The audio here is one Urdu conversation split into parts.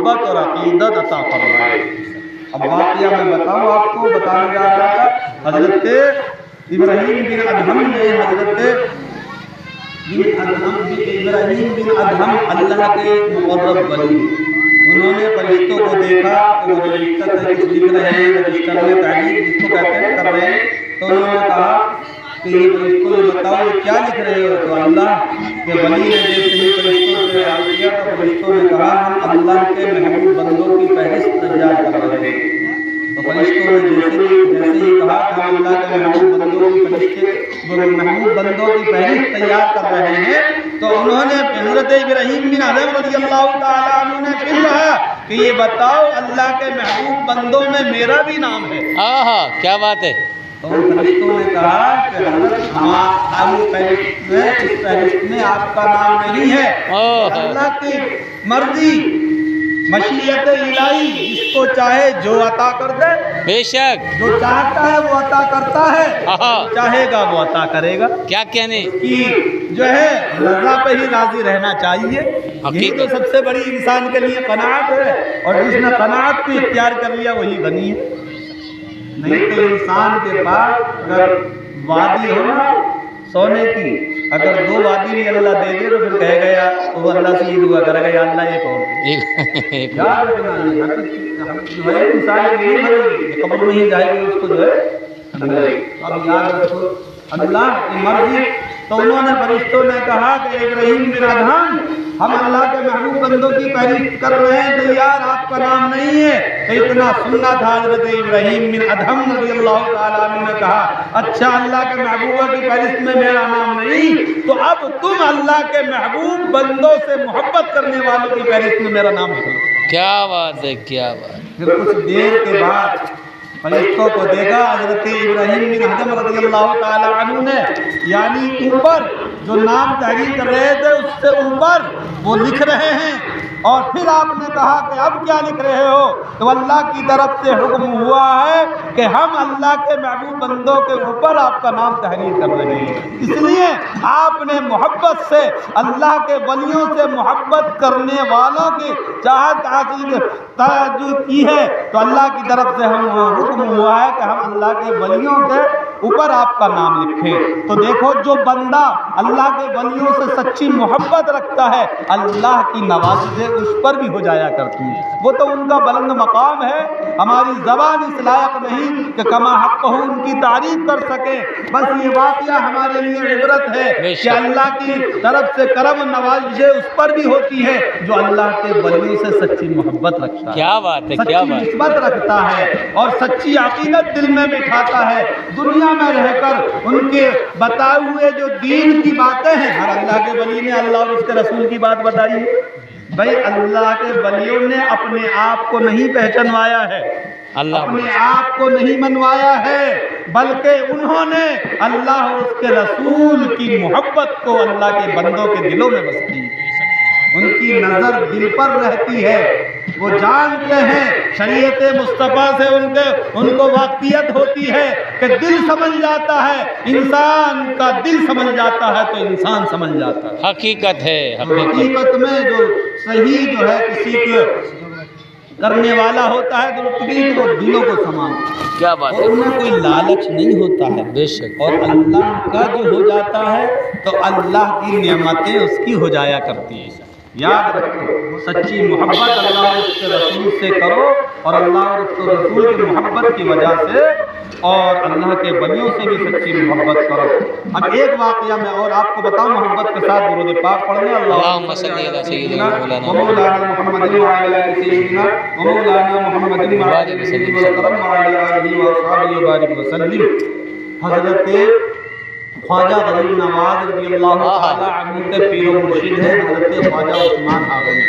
محبت اور عقیدت عطا فرمائے۔ اب واقعہ میں بتاؤں آپ کو، بتانے جا رہا تھا حضرت ابراہیم بن ادہم نے، حضرت ابراہیم بن ادہم اللہ کے مقرب ولی، انہوں نے فرشتوں کو دیکھا کہ وہ رجسٹر میں کچھ لکھ رہے ہیں، رجسٹر میں تحریر جس کو کہتے ہیں کر رہے ہیں، تو انہوں نے کہا کہ یہ فرشتوں کو بتاؤ یہ کیا لکھ رہے ہو؟ تو اللہ کے ولی نے جیسے ہی فرشتوں سے عرض کیا تو فرشتوں نے کہا ہم اللہ کے محبوب بندوں کی فہرست تیار کر رہے ہیں۔ تو فرشتوں نے جیسے ہی کہا کہ ہم اللہ کے محبوب بندوں کی فہرست تیار کر رہے ہیں، تو انہوں نے حضرت ابراہیم بن ادہم رضی اللہ تعالیٰ عنہ نے پھر کہا کہ یہ بتاؤ اللہ کے محبوب بندوں میں میرا بھی نام ہے۔ کیا بات ہے۔ تو فرشتوں نے کہا کہ حضرت ہماری فہرست میں آپ کا نام نہیں ہے، اللہ کی مرضی مشیت الہی، جس کو چاہے جو عطا کر دے، بے شک جو چاہتا ہے وہ عطا کرتا ہے، چاہے گا وہ عطا کرے گا۔ کیا کہنے کہ جو ہے رضا پہ ہی راضی رہنا چاہیے، یہی تو سب سے بڑی انسان کے لیے قناعت ہے، اور جس نے قناعت کو اختیار کر لیا وہی غنی ہے۔ نہیں تو انسان کے پاس اگر وادی ہو نا سونے کی، اگر 2 وادی بھی اللہ دے دے تو پھر کہے گا تو اللہ سے یہ دعا کرے گا یا اللہ یہ کون یاد رکھنا جو ہے انسان کے لیے قبر میں ہی جائے گی اس کو جو ہے اب یاد رکھو اللہ کی مرضی۔ تو انہوں نے فرشتوں نے کہا کہ ابراہیم بن ادہم ہم اللہ کے محبوب بندوں کی فہرست کر رہے ہیں تیار، آپ کا نام نہیں ہے۔ تو اتنا سننا تھا حضرت ابراہیم بن ادہم رضی اللہ تعالیٰ عنہ نے کہا اچھا اللہ کے محبوبہ کی فہرست میں میرا نام نہیں، تو اب تم اللہ کے محبوب بندوں سے محبت کرنے والوں کی فہرست میں میرا نام لکھو۔ کیا بات ہے، کیا بات۔ پھر کچھ دیر کے بعد فرشتوں کو دیکھا حضرت ابراہیم بن ادہم رضی اللہ تعالیٰ عنہ نے، یعنی اوپر جو نام تحریر کر رہے تھے اس سے اوپر وہ لکھ رہے ہیں، اور پھر آپ نے کہا کہ اب کیا لکھ رہے ہو؟ تو اللہ کی طرف سے حکم ہوا ہے کہ ہم اللہ کے محبوب بندوں کے اوپر آپ کا نام تحریر کر رہے ہیں، اس لیے آپ نے محبت سے اللہ کے ولیوں سے محبت کرنے والوں کی چاہت حاصل کی ہے، تو اللہ کی طرف سے ہم حکم ہوا ہے کہ ہم اللہ کے ولیوں کے اوپر آپ کا نام لکھیں۔ تو دیکھو جو بندہ اللہ کے ولیوں سے سچی محبت رکھتا ہے اللہ کی نوازشیں اس پر بھی ہو جایا کرتی ہیں، وہ تو ان کا بلند مقام ہے، ہماری زبان اس لائق نہیں کہ کما حق ہو ان کی تعریف کر سکے، بس یہ واقعہ ہمارے لیے عبرت ہے کہ اللہ کی طرف سے کرم نوازشیں اس پر بھی ہوتی ہے جو اللہ کے ولیوں سے سچی محبت رکھتا ہے، کیا بات ہے، کیا بات، سچی نسبت رکھتا ہے اور سچی عقیدت دل میں بٹھاتا ہے، دنیا میں رہ کر ان کے بتائے ہوئے جو دین کی باتیں ہیں، ہر اللہ کے ولی نے اللہ اور اس کے رسول کی بات بتائی ہے، بھائی اللہ کے ولیوں نے اپنے آپ کو نہیں پہچانوایا ہے، اپنے آپ کو نہیں منوایا ہے، بلکہ انہوں نے اللہ اور اس کے رسول کی محبت کو اللہ کے بندوں کے دلوں میں بس کی، ان کی نظر دل پر رہتی ہے، وہ جانتے ہیں شریعت مصطفیٰ سے ان کو واقفیت ہوتی ہے کہ دل سمجھ جاتا ہے، انسان کا دل سمجھ جاتا ہے تو انسان سمجھ جاتا ہے، حقیقت ہے، حقیقت میں جو صحیح جو ہے کسی کے کرنے والا ہوتا ہے درستگی تو دلوں کو سماتا ہے، کیا بات ہے، اور انہیں کوئی لالچ نہیں ہوتا ہے، بے شک، اور اللہ کا جو ہو جاتا ہے تو اللہ کی نعمتیں اس کی ہو جایا کرتی ہیں۔ یاد رکھو سچی محبت اللہ اور اس کے رسول سے کرو، اور اللہ اور اس کے رسول کی محبت کی وجہ سے اور اللہ کے ولیوں سے بھی سچی محبت کرو۔ اب ایک واقعہ میں اور آپ کو بتاؤں محبت کے ساتھ درود پاک پڑھنے، اللہم صلی علی سیدنا مولانا محمد وعلی آلہ سیدنا مولانا محمد وعلی آلہ وصحبہ وسلم۔ حضرت خواجہ غریب نواز رضی اللہ تعالی عنہ کے پیر و مرشد ہیں حضرت خواجہ عثمان ہارونی۔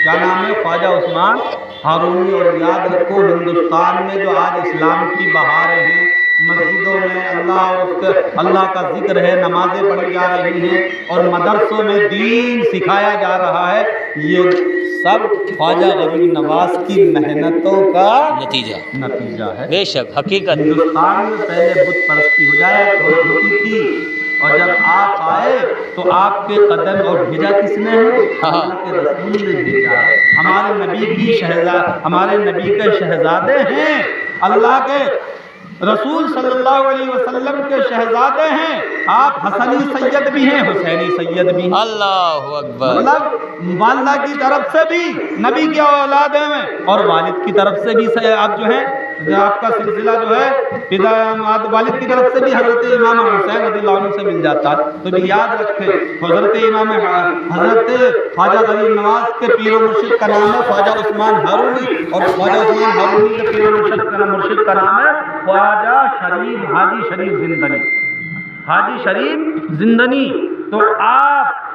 کیا نام ہے؟ خواجہ عثمان ہارونی۔ اور یاد رکھو ہندوستان میں جو آج اسلام کی بہاریں ہیں، مسجدوں میں اللہ کا ذکر ہے، نمازیں پڑھی جا رہی ہیں اور مدرسوں میں دین سکھایا جا رہا ہے، یہ سب خواجہ غریب نواز کی محنتوں کا نتیجہ ہے۔ بے شک، حقیقت۔ ہندوستان میں پہلے بت پرستی ہو جایا ہوتی تھی، اور جب آپ آئے تو آپ کے قدم اور بھیجا کس نے ہے؟ اللہ کے رسول نے بھیجا ہے۔ ہمارے نبی کی ہمارے نبی کے شہزادے ہیں، اللہ کے رسول صلی اللہ علیہ وسلم کے شہزادے ہیں۔ آپ حسنی سید بھی ہیں، حسینی سید بھی ہیں۔ اللہ اکبر۔ مطلب والدہ کی طرف سے بھی نبی کی اولاد ہیں اور والد کی طرف سے بھی آپ جو ہیں آپ کا سلسلہ جو ہے والد کی طرف سے بھی حضرت امام حسین رضی اللہ عنہ سے مل جاتا ہے۔ تو یاد رکھیں حضرت خواجہ غریب نواز کے پیر و مرشد کا نام ہے خواجہ عثمان ہارونی، اور خواجہ عثمان ہارونی کے پیر و مرشد کا نام ہے خواجہ شریف حاجی شریف زندنی، حاجی شریف زندنی۔ تو آپ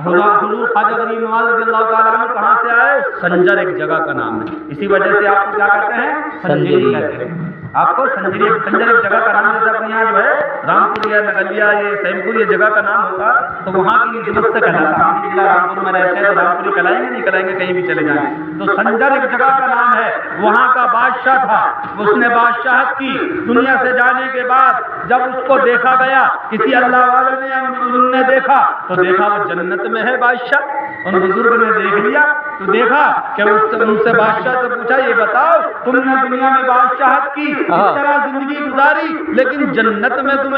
حضور خواجہ غریب نواز رضی اللہ تعالیٰ عنہ کہاں سے آئے؟ سنجر ایک جگہ کا نام ہے، اسی وجہ سے آپ کو کیا کہتے ہیں؟ سنجری کہتے ہیں۔ آپ کو سنجر ایک جگہ کا نام، جیسے اپنے یہاں جو ہے رامپور یا نگلیا یہ سیمپور یہ جگہ کا نام ہوگا تو وہاں کی نسبت سے کہلاتا ہے۔ ضلع رامپور میں رہتے ہیں تو رامپوری کہلائیں گے، نہیں کہلائیں گے، کہیں بھی چلے جائیں گے۔ تو سنجر ایک جگہ کا نام ہے، وہاں کا بادشاہ تھا، اس نے بادشاہت کی۔ دنیا سے جانے کے بعد جب اس کو دیکھا گیا، کسی اللہ والے نے دیکھا تو دیکھا وہ جنت میں ہے بادشاہ۔ ان بزرگ نے دیکھ لیا تو دیکھا کہ ان سے بادشاہ سے پوچھا یہ بتاؤ تم نے دنیا میں بادشاہت کی، اس طرح زندگی گزاری، لیکن جنت میں تمہیں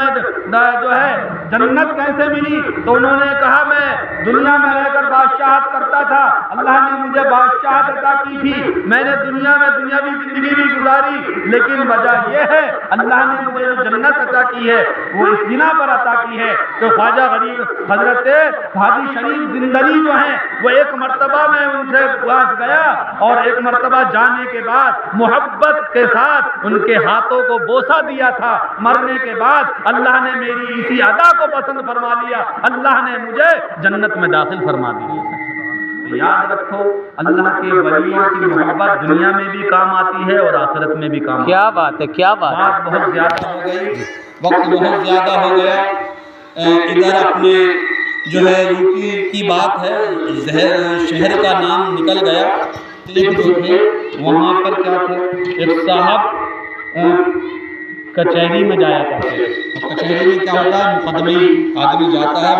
جو ہے جنت کیسے ملی؟ تو انہوں نے کہا میں دنیا میں رہ کر بادشاہت کرتا تھا، اللہ نے مجھے بادشاہت عطا کی تھی، میں نے دنیا میں دنیاوی زندگی بھی گزاری، لیکن وجہ یہ ہے اللہ نے مجھے جو جنت عطا کی ہے وہ اس بنا پر عطا کی ہے کہ خواجہ غریب حضرت حاجی شریف زندنی جو ہیں وہ ایک مرتبہ میں ان سے پاس گیا اور ایک مرتبہ جانے کے بعد محبت کے ساتھ ان کے ہاتھوں کو بوسہ دیا تھا۔ مرنے کے بعد اللہ نے میری اسی ادا کو پسند فرما لیا، اللہ نے مجھے جنت میں داخل فرما دیا۔ یاد رکھو اللہ کے ولیوں کی محبت دنیا میں بھی کام آتی ہے اور آخرت میں بھی کام آتی ہے۔ کیا بات ہے، کیا بات ہے۔ بات بہت زیادہ ہو گئی، وقت بہت زیادہ ہو گیا۔ ادھر اپنے جو ہے یوپی کی بات ہے، شہر کا نام نکل گیا، ایک جو تھے وہاں پر کیا تھے، ایک صاحب کچہری میں جایا کرتے ہیں۔ کچہری میں کیا ہوتا ہے، مقدمی آدمی جاتا ہے